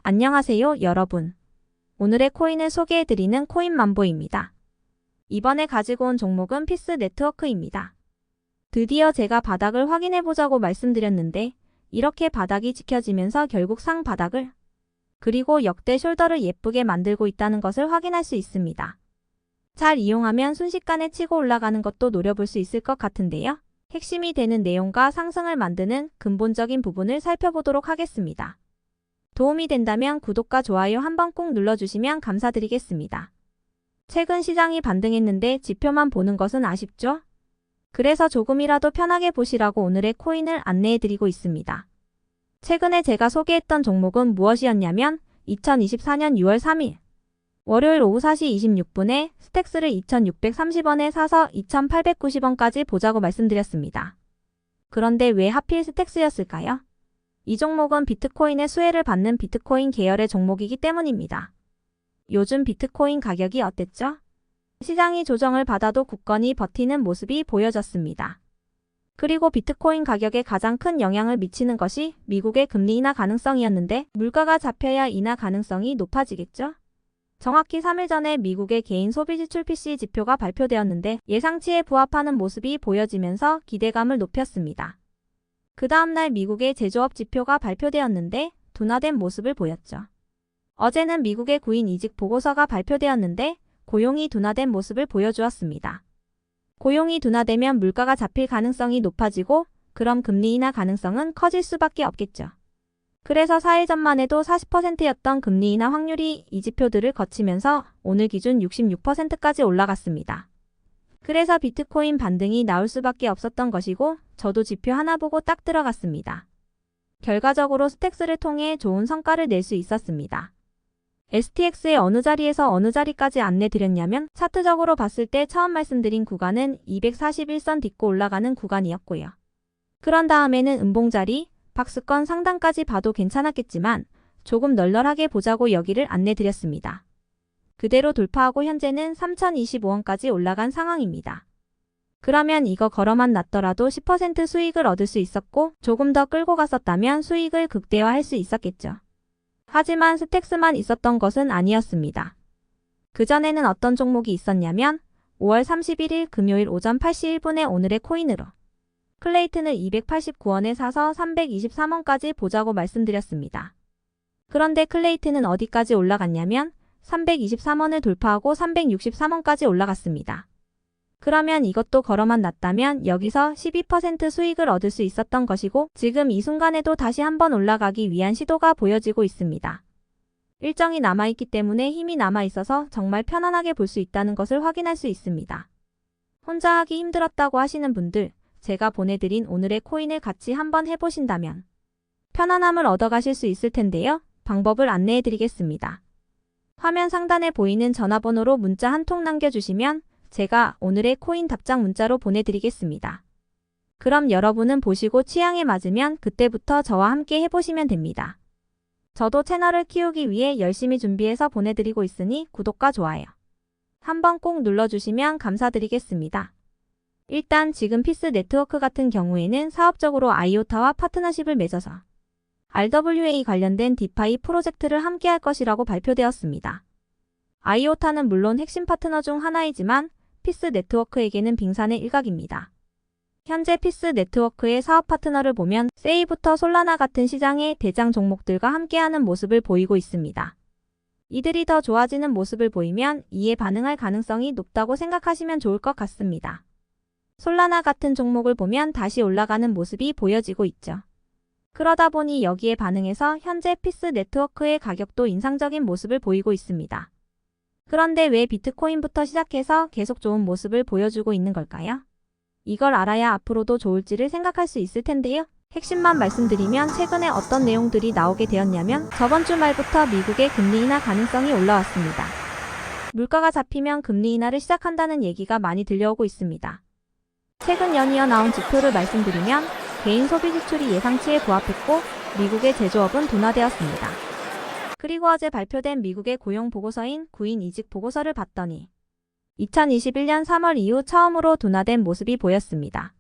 안녕하세요, 여러분. 오늘의 코인을 소개해드리는 코인만보입니다. 이번에 가지고 온 종목은 피스 네트워크입니다. 드디어 제가 바닥을 확인해보자고 말씀드렸는데 이렇게 바닥이 지켜지면서 결국 상바닥을 그리고 역대 숄더를 예쁘게 만들고 있다는 것을 확인할 수 있습니다. 잘 이용하면 순식간에 치고 올라가는 것도 노려볼 수 있을 것 같은데요. 핵심이 되는 내용과 상승을 만드는 근본적인 부분을 살펴보도록 하겠습니다. 도움이 된다면 구독과 좋아요 한번 꼭 눌러주시면 감사드리겠습니다. 최근 시장이 반등했는데 지표만 보는 것은 아쉽죠? 그래서 조금이라도 편하게 보시라고 오늘의 코인을 안내해드리고 있습니다. 최근에 제가 소개했던 종목은 무엇이었냐면 2024년 6월 3일 월요일 오후 4시 26분에 스택스를 2,630원에 사서 2,890원까지 보자고 말씀드렸습니다. 그런데 왜 하필 스택스였을까요? 이 종목은 비트코인의 수혜를 받는 비트코인 계열의 종목이기 때문입니다. 요즘 비트코인 가격이 어땠죠? 시장이 조정을 받아도 굳건히 버티는 모습이 보여졌습니다. 그리고 비트코인 가격에 가장 큰 영향을 미치는 것이 미국의 금리 인하 가능성이었는데 물가가 잡혀야 인하 가능성이 높아지겠죠? 정확히 3일 전에 미국의 개인 소비지출 PCE 지표가 발표되었는데 예상치에 부합하는 모습이 보여지면서 기대감을 높였습니다. 그 다음날 미국의 제조업 지표가 발표되었는데 둔화된 모습을 보였죠. 어제는 미국의 구인 이직 보고서가 발표되었는데 고용이 둔화된 모습을 보여주었습니다. 고용이 둔화되면 물가가 잡힐 가능성이 높아지고 그럼 금리 인하 가능성은 커질 수밖에 없겠죠. 그래서 4일 전만 해도 40%였던 금리 인하 확률이 이 지표들을 거치면서 오늘 기준 66%까지 올라갔습니다. 그래서 비트코인 반등이 나올 수밖에 없었던 것이고 저도 지표 하나 보고 딱 들어갔습니다. 결과적으로 스택스를 통해 좋은 성과를 낼 수 있었습니다. STX의 어느 자리에서 어느 자리까지 안내드렸냐면 차트적으로 봤을 때 처음 말씀드린 구간은 241선 딛고 올라가는 구간이었고요. 그런 다음에는 음봉자리, 박스권 상단까지 봐도 괜찮았겠지만 조금 널널하게 보자고 여기를 안내드렸습니다. 그대로 돌파하고 현재는 3,025원까지 올라간 상황입니다. 그러면 이거 걸어만 놨더라도 10% 수익을 얻을 수 있었고 조금 더 끌고 갔었다면 수익을 극대화할 수 있었겠죠. 하지만 스택스만 있었던 것은 아니었습니다. 그전에는 어떤 종목이 있었냐면 5월 31일 금요일 오전 8시 1분에 오늘의 코인으로 클레이튼을 289원에 사서 323원까지 보자고 말씀드렸습니다. 그런데 클레이튼은 어디까지 올라갔냐면 323원을 돌파하고 363원까지 올라갔습니다. 그러면 이것도 걸어만 놨다면 여기서 12% 수익을 얻을 수 있었던 것이고 지금 이 순간에도 다시 한번 올라가기 위한 시도가 보여지고 있습니다. 일정이 남아있기 때문에 힘이 남아있어서 정말 편안하게 볼 수 있다는 것을 확인할 수 있습니다. 혼자 하기 힘들었다고 하시는 분들, 제가 보내드린 오늘의 코인을 같이 한번 해보신다면 편안함을 얻어가실 수 있을 텐데요. 방법을 안내해드리겠습니다. 화면 상단에 보이는 전화번호로 문자 한 통 남겨주시면 제가 오늘의 코인 답장 문자로 보내드리겠습니다. 그럼 여러분은 보시고 취향에 맞으면 그때부터 저와 함께 해보시면 됩니다. 저도 채널을 키우기 위해 열심히 준비해서 보내드리고 있으니 구독과 좋아요 한번 꼭 눌러주시면 감사드리겠습니다. 일단 지금 피스 네트워크 같은 경우에는 사업적으로 아이오타와 파트너십을 맺어서 RWA 관련된 디파이 프로젝트를 함께 할 것이라고 발표되었습니다. 아이오타는 물론 핵심 파트너 중 하나이지만 피스 네트워크에게는 빙산의 일각입니다. 현재 피스 네트워크의 사업 파트너를 보면 세이부터 솔라나 같은 시장의 대장 종목들과 함께하는 모습을 보이고 있습니다. 이들이 더 좋아지는 모습을 보이면 이에 반응할 가능성이 높다고 생각하시면 좋을 것 같습니다. 솔라나 같은 종목을 보면 다시 올라가는 모습이 보여지고 있죠. 그러다 보니 여기에 반응해서 현재 피스 네트워크의 가격도 인상적인 모습을 보이고 있습니다. 그런데 왜 비트코인부터 시작해서 계속 좋은 모습을 보여주고 있는 걸까요? 이걸 알아야 앞으로도 좋을지를 생각할 수 있을 텐데요. 핵심만 말씀드리면 최근에 어떤 내용들이 나오게 되었냐면 저번 주 말부터 미국의 금리 인하 가능성이 올라왔습니다. 물가가 잡히면 금리 인하를 시작한다는 얘기가 많이 들려오고 있습니다. 최근 연이어 나온 지표를 말씀드리면 개인 소비 지출이 예상치에 부합했고 미국의 제조업은 둔화되었습니다. 그리고 어제 발표된 미국의 고용 보고서인 구인 이직 보고서를 봤더니 2021년 3월 이후 처음으로 둔화된 모습이 보였습니다.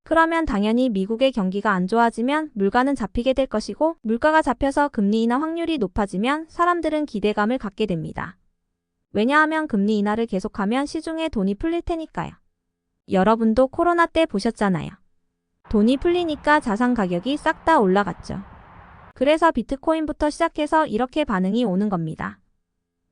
그러면 당연히 미국의 경기가 안 좋아지면 물가는 잡히게 될 것이고, 물가가 잡혀서 금리 인하 확률이 높아지면 사람들은 기대감을 갖게 됩니다. 왜냐하면 금리 인하를 계속하면 시중에 돈이 풀릴 테니까요. 여러분도 코로나 때 보셨잖아요. 돈이 풀리니까 자산 가격이 싹 다 올라갔죠. 그래서 비트코인부터 시작해서 이렇게 반응이 오는 겁니다.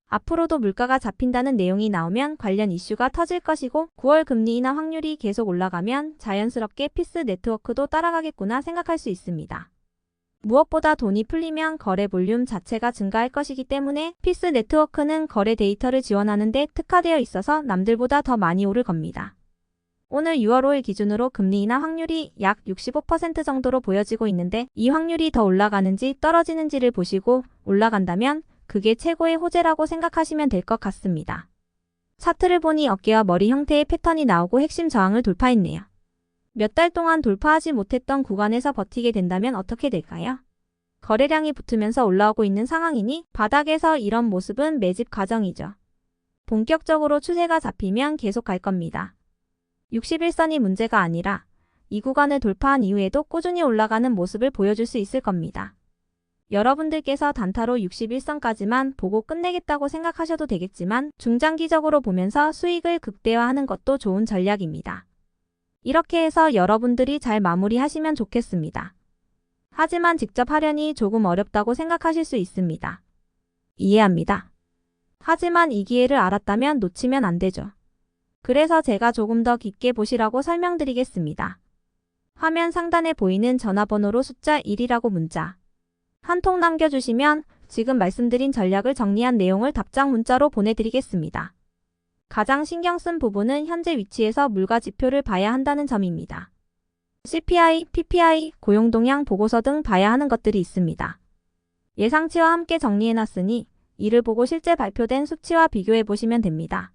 앞으로도 물가가 잡힌다는 내용이 나오면 관련 이슈가 터질 것이고, 9월 금리 인하 확률이 계속 올라가면 자연스럽게 피스 네트워크도 따라가겠구나 생각할 수 있습니다. 무엇보다 돈이 풀리면 거래 볼륨 자체가 증가할 것이기 때문에 피스 네트워크는 거래 데이터를 지원하는 데 특화되어 있어서 남들보다 더 많이 오를 겁니다. 오늘 6월 5일 기준으로 금리 인하 확률이 약 65% 정도로 보여지고 있는데, 이 확률이 더 올라가는지 떨어지는지를 보시고 올라간다면 그게 최고의 호재라고 생각하시면 될 것 같습니다. 차트를 보니 어깨와 머리 형태의 패턴이 나오고 핵심 저항을 돌파했네요. 몇 달 동안 돌파하지 못했던 구간에서 버티게 된다면 어떻게 될까요? 거래량이 붙으면서 올라오고 있는 상황이니 바닥에서 이런 모습은 매집 과정이죠. 본격적으로 추세가 잡히면 계속 갈 겁니다. 61선이 문제가 아니라 이 구간을 돌파한 이후에도 꾸준히 올라가는 모습을 보여줄 수 있을 겁니다. 여러분들께서 단타로 61선까지만 보고 끝내겠다고 생각하셔도 되겠지만 중장기적으로 보면서 수익을 극대화하는 것도 좋은 전략입니다. 이렇게 해서 여러분들이 잘 마무리하시면 좋겠습니다. 하지만 직접 하려니 조금 어렵다고 생각하실 수 있습니다. 이해합니다. 하지만 이 기회를 알았다면 놓치면 안 되죠. 그래서 제가 조금 더 깊게 보시라고 설명드리겠습니다. 화면 상단에 보이는 전화번호로 숫자 1이라고 문자 한 통 남겨주시면 지금 말씀드린 전략을 정리한 내용을 답장 문자로 보내드리겠습니다. 가장 신경 쓴 부분은 현재 위치에서 물가 지표를 봐야 한다는 점입니다. CPI, PPI, 고용동향 보고서 등 봐야 하는 것들이 있습니다. 예상치와 함께 정리해놨으니 이를 보고 실제 발표된 수치와 비교해보시면 됩니다.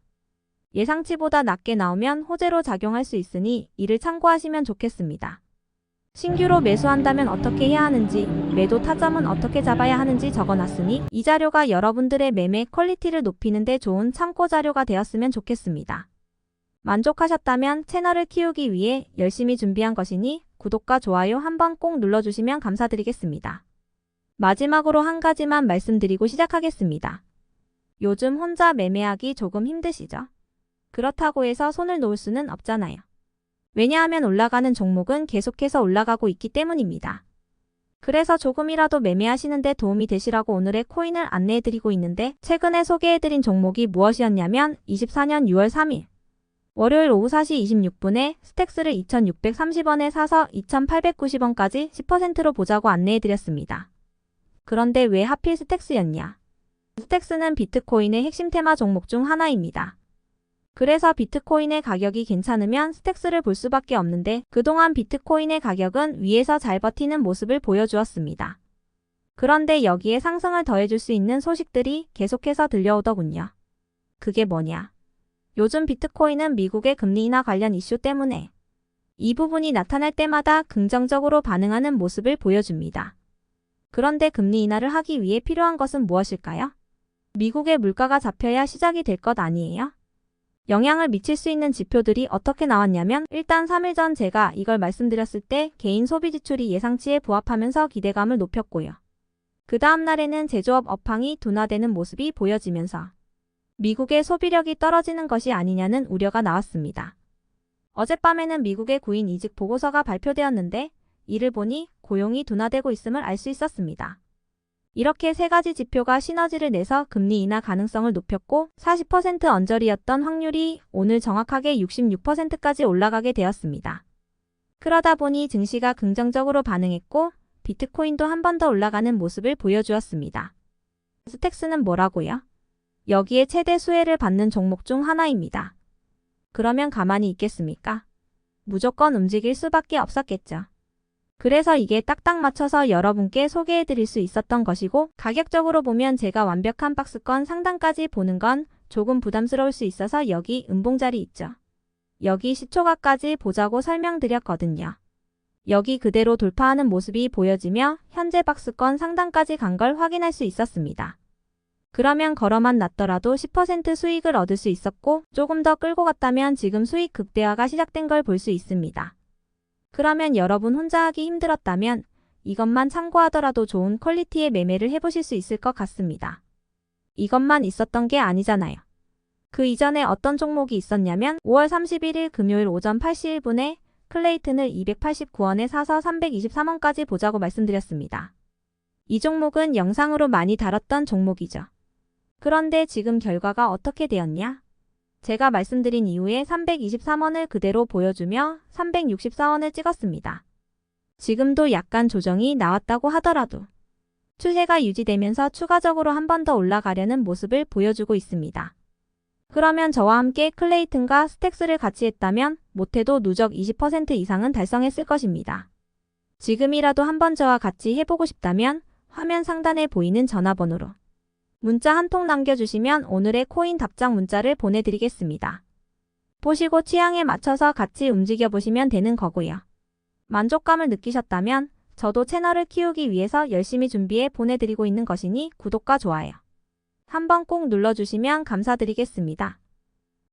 예상치보다 낮게 나오면 호재로 작용할 수 있으니 이를 참고하시면 좋겠습니다. 신규로 매수한다면 어떻게 해야 하는지, 매도 타점은 어떻게 잡아야 하는지 적어놨으니 이 자료가 여러분들의 매매 퀄리티를 높이는 데 좋은 참고 자료가 되었으면 좋겠습니다. 만족하셨다면 채널을 키우기 위해 열심히 준비한 것이니 구독과 좋아요 한번 꼭 눌러주시면 감사드리겠습니다. 마지막으로 한 가지만 말씀드리고 시작하겠습니다. 요즘 혼자 매매하기 조금 힘드시죠? 그렇다고 해서 손을 놓을 수는 없잖아요. 왜냐하면 올라가는 종목은 계속해서 올라가고 있기 때문입니다. 그래서 조금이라도 매매하시는 데 도움이 되시라고 오늘의 코인을 안내해드리고 있는데, 최근에 소개해드린 종목이 무엇이었냐면 24년 6월 3일 월요일 오후 4시 26분에 스택스를 2,630원에 사서 2,890원까지 10%로 보자고 안내해드렸습니다. 그런데 왜 하필 스택스였냐? 스택스는 비트코인의 핵심 테마 종목 중 하나입니다. 그래서 비트코인의 가격이 괜찮으면 스택스를 볼 수밖에 없는데, 그동안 비트코인의 가격은 위에서 잘 버티는 모습을 보여주었습니다. 그런데 여기에 상승을 더해줄 수 있는 소식들이 계속해서 들려오더군요. 그게 뭐냐? 요즘 비트코인은 미국의 금리 인하 관련 이슈 때문에 이 부분이 나타날 때마다 긍정적으로 반응하는 모습을 보여줍니다. 그런데 금리 인하를 하기 위해 필요한 것은 무엇일까요? 미국의 물가가 잡혀야 시작이 될 것 아니에요? 영향을 미칠 수 있는 지표들이 어떻게 나왔냐면, 일단 3일 전 제가 이걸 말씀드렸을 때 개인 소비 지출이 예상치에 부합하면서 기대감을 높였고요. 그 다음 날에는 제조업 업황이 둔화되는 모습이 보여지면서 미국의 소비력이 떨어지는 것이 아니냐는 우려가 나왔습니다. 어젯밤에는 미국의 구인 이직 보고서가 발표되었는데, 이를 보니 고용이 둔화되고 있음을 알 수 있었습니다. 이렇게 세 가지 지표가 시너지를 내서 금리 인하 가능성을 높였고, 40% 언저리였던 확률이 오늘 정확하게 66%까지 올라가게 되었습니다. 그러다 보니 증시가 긍정적으로 반응했고 비트코인도 한 번 더 올라가는 모습을 보여주었습니다. 스택스는 뭐라고요? 여기에 최대 수혜를 받는 종목 중 하나입니다. 그러면 가만히 있겠습니까? 무조건 움직일 수밖에 없었겠죠. 그래서 이게 딱딱 맞춰서 여러분께 소개해드릴 수 있었던 것이고, 가격적으로 보면 제가 완벽한 박스권 상단까지 보는 건 조금 부담스러울 수 있어서 여기 음봉자리 있죠. 여기 시초가까지 보자고 설명드렸거든요. 여기 그대로 돌파하는 모습이 보여지며 현재 박스권 상단까지 간 걸 확인할 수 있었습니다. 그러면 걸어만 놨더라도 10% 수익을 얻을 수 있었고, 조금 더 끌고 갔다면 지금 수익 극대화가 시작된 걸 볼 수 있습니다. 그러면 여러분 혼자 하기 힘들었다면 이것만 참고하더라도 좋은 퀄리티의 매매를 해보실 수 있을 것 같습니다. 이것만 있었던 게 아니잖아요. 그 이전에 어떤 종목이 있었냐면 5월 31일 금요일 오전 8시 1분에 클레이튼을 289원에 사서 323원까지 보자고 말씀드렸습니다. 이 종목은 영상으로 많이 다뤘던 종목이죠. 그런데 지금 결과가 어떻게 되었냐? 제가 말씀드린 이후에 323원을 그대로 보여주며 364원을 찍었습니다. 지금도 약간 조정이 나왔다고 하더라도 추세가 유지되면서 추가적으로 한 번 더 올라가려는 모습을 보여주고 있습니다. 그러면 저와 함께 클레이튼과 스택스를 같이 했다면 못해도 누적 20% 이상은 달성했을 것입니다. 지금이라도 한번 저와 같이 해보고 싶다면 화면 상단에 보이는 전화번호로 문자 한 통 남겨주시면 오늘의 코인 답장 문자를 보내드리겠습니다. 보시고 취향에 맞춰서 같이 움직여보시면 되는 거고요. 만족감을 느끼셨다면 저도 채널을 키우기 위해서 열심히 준비해 보내드리고 있는 것이니 구독과 좋아요 한번 꼭 눌러주시면 감사드리겠습니다.